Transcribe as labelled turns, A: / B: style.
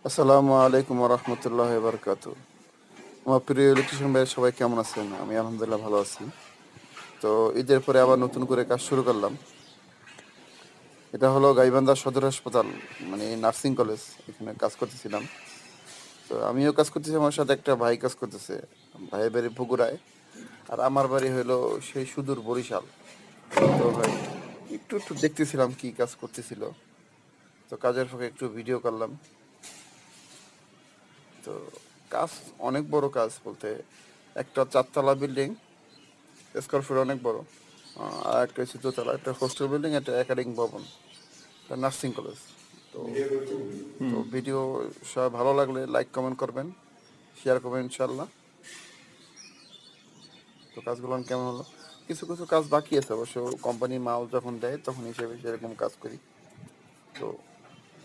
A: আসসালামু আলাইকুম রহমতুল্লাহ বারকাতু। আমার প্রিয় ইলেকট্রিশিয়ান ভাই সবাই কেমন আছেন? আমি আলহামদুলিল্লাহ ভালো আছি। তো ঈদের পরে আবার নতুন করে কাজ শুরু করলাম। এটা হলো গাইবান্ধা সদর হাসপাতাল, মানে নার্সিং কলেজ, এখানে কাজ করতেছিলাম। তো আমিও কাজ করতেছি, আমার সাথে একটা ভাই কাজ করতেছে। ভাইয়ের বাড়ি বগুড়ায়, আর আমার বাড়ি হলো সেই সুদূর বরিশাল। তো ভাই একটু একটু দেখতেছিলাম কি কাজ করতেছিল, তো কাজের ফাঁকে একটু ভিডিও করলাম। তো কাজ অনেক বড় কাজ বলতে, একটা 4 তলা বিল্ডিং, স্কোয়ার ফিট অনেক বড়। আর একটা হচ্ছে দোতলা, একটা হোস্টেল বিল্ডিং, একটা একাডেমিক ভবন, একটা নার্সিং কলেজ। তো তো ভিডিও সব ভালো লাগলে লাইক কমেন্ট করবেন, শেয়ার করবেন ইনশাল্লাহ। তো কাজগুলো কেমন হলো? কিছু কিছু কাজ বাকি আছে অবশ্য, কোম্পানি মাল যখন দেয় তখন হিসেবে সেরকম কাজ করি। তো